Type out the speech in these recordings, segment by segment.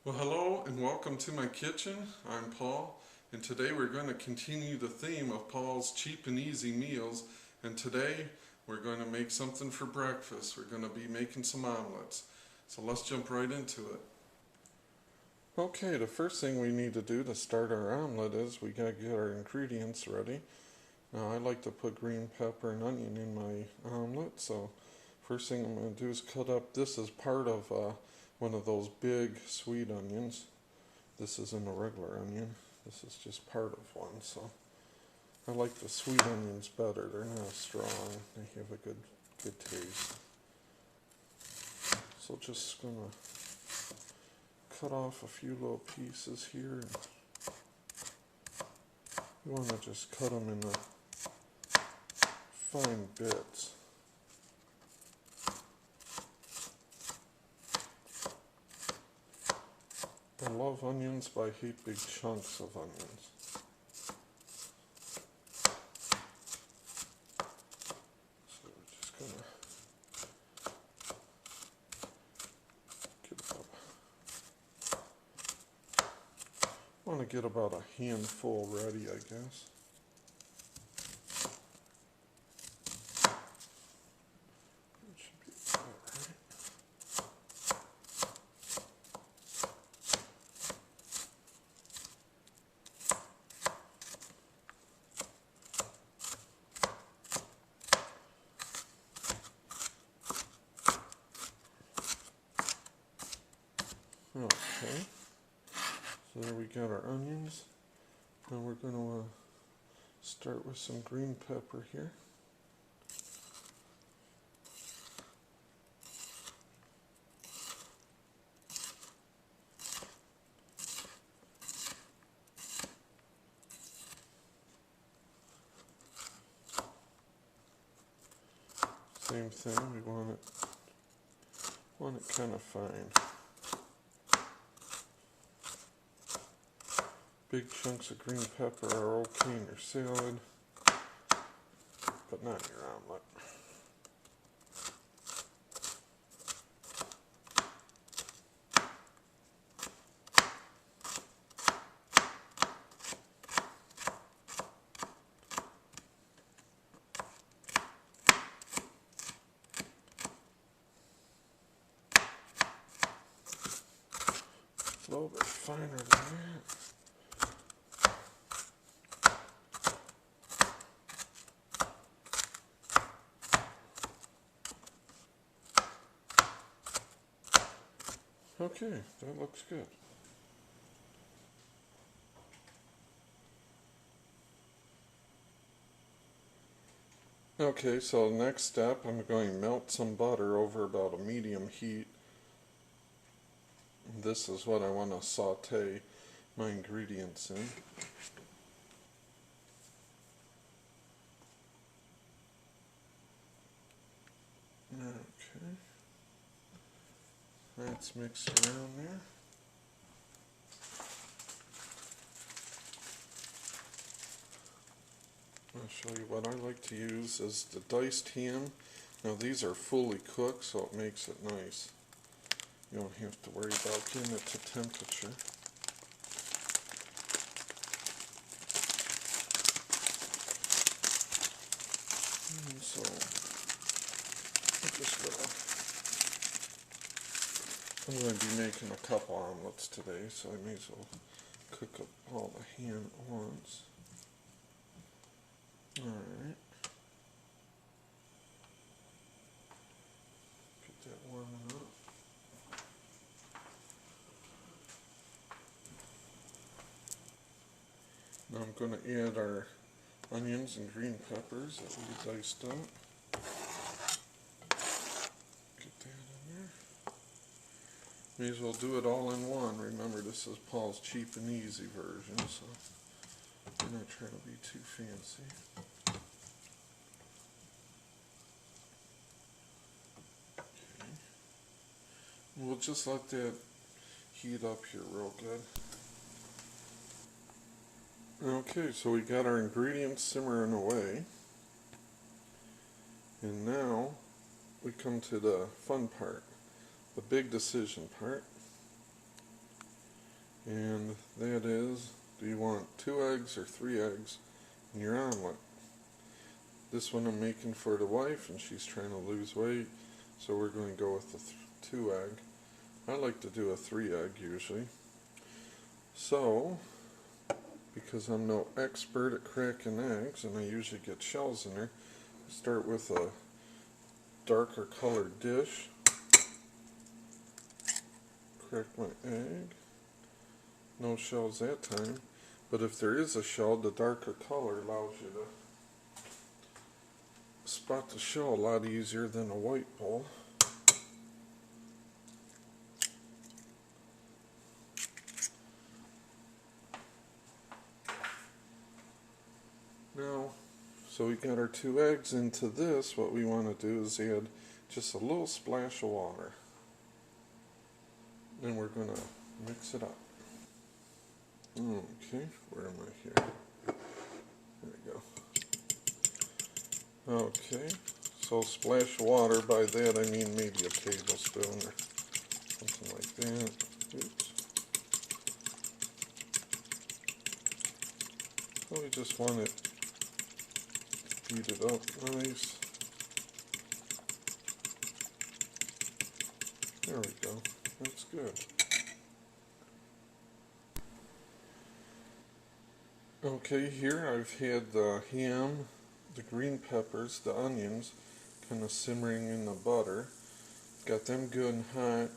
Well, hello and welcome to my kitchen. I'm Paul, and today we're going to continue the theme of Paul's cheap and easy meals. And today we're going to make something for breakfast. We're going to be making some omelets. So let's jump right into it. Okay, the first thing we need to do to start our omelet is we got to get our ingredients ready. Now I like to put green pepper and onion in my omelet, so first thing I'm going to do is cut up. This is part of one of those big sweet onions. This isn't a regular onion. This is just part of one. So I like the sweet onions better. They're not as strong. They have a good taste. So just gonna cut off a few little pieces here. You want to just cut them in the fine bits. I love onions, but I hate big chunks of onions. So we're just gonna want to get about a handful ready, I guess. That should be about right. Okay, so there we got our onions. Now we're going to start with some green pepper here. Same thing, we want it kind of fine. Big chunks of green pepper are okay in your salad, but not in your omelet. A little bit finer than that. Okay, that looks good. Okay, so next step, I'm going to melt some butter over about a medium heat. This is what I want to saute my ingredients in. Okay, that's mixed around there. I'll show you what I like to use is the diced ham. Now these are fully cooked, so it makes it nice. You don't have to worry about getting it to temperature. And so I'm going to be making a couple omelets today, so I may as well cook up all the ham at once. Alright. Get that warming up. Now I'm going to add our onions and green peppers that we diced up. Get that in there. May as well do it all in one. Remember, this is Paul's cheap and easy version, so I'm not trying to be too fancy. Okay. We'll just let that heat up here real good. Okay, so we got our ingredients simmering away. And now we come to the fun part, the big decision part. And that is, do you want 2 eggs or 3 eggs in your omelet? This one I'm making for the wife, and she's trying to lose weight, so we're going to go with the 2 egg. I like to do a 3 egg usually. So, because I'm no expert at cracking eggs, and I usually get shells in there, I start with a darker colored dish. Crack my egg. No shells that time, but if there is a shell, the darker color allows you to spot the shell a lot easier than a white bowl. Now, so we got our 2 eggs into this. What we want to do is add just a little splash of water. Then we're going to mix it up. Okay, where am I here? There we go. Okay, so splash of water, by that I mean maybe a tablespoon or something like that. Oops. So we just want it to beat it up nice. There we go, that's good. Okay, here I've had the ham, the green peppers, the onions kind of simmering in the butter. Got them good and hot.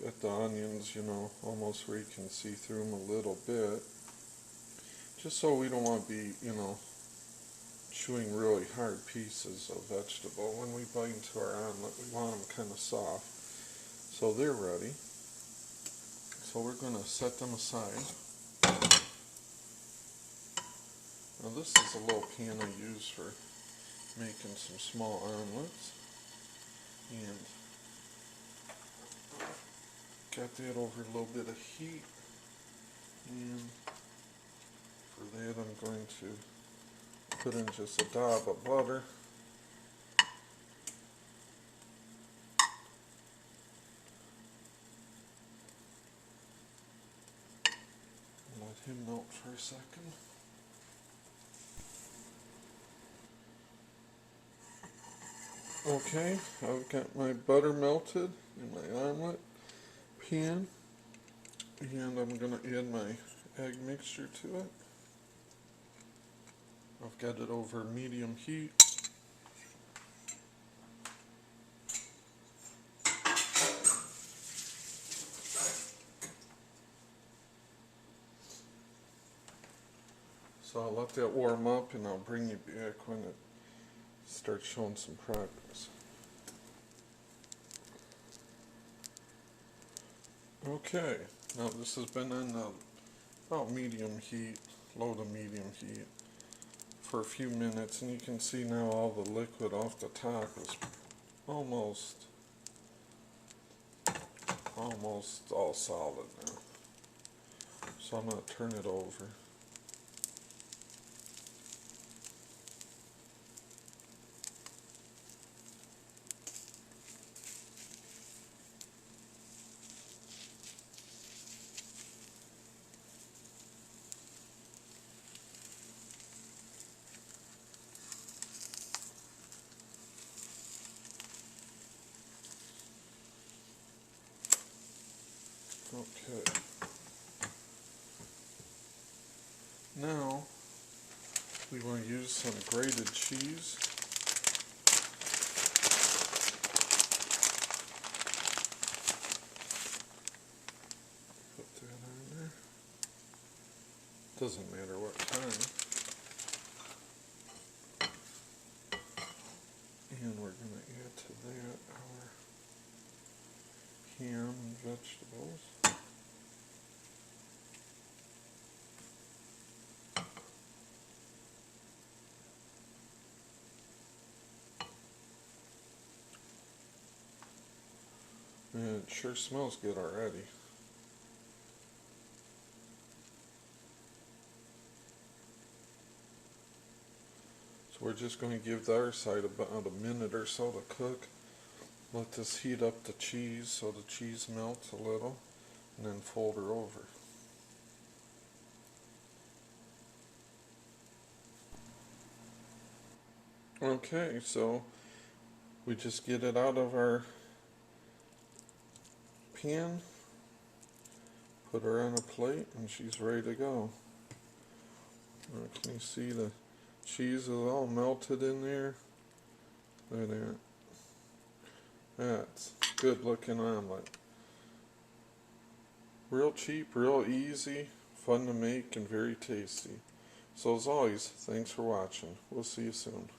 Got the onions, almost where you can see through them a little bit. Just so we don't want to be, chewing really hard pieces of vegetable. When we bite into our omelet, we want them kind of soft. So they're ready. So we're going to set them aside. Now this is a little pan I use for making some small omelets, and got that over a little bit of heat, and for that I'm going to put in just a dab of butter. Let him melt for a second. Okay, I've got my butter melted in my omelet pan, and I'm going to add my egg mixture to it. I've got it over medium heat. So I'll let that warm up, and I'll bring you back when it starts showing some progress. Okay, now this has been on about medium heat, low to medium heat, for a few minutes, and you can see now all the liquid off the top is almost all solid now. So I'm going to turn it over. Okay. Now we want to use some grated cheese. Put that on there. Doesn't matter what kind. And we're going to add to that our ham and vegetables. And it sure smells good already. So we're just going to give the other side about a minute or so to cook. Let this heat up the cheese so the cheese melts a little, and then fold her over. Okay, so we just get it out of our pan, put her on a plate, and she's ready to go. Can you see the cheese is all melted in there? Look at that. That's a good looking omelet. Real cheap, real easy, fun to make, and very tasty. So as always, thanks for watching. We'll see you soon.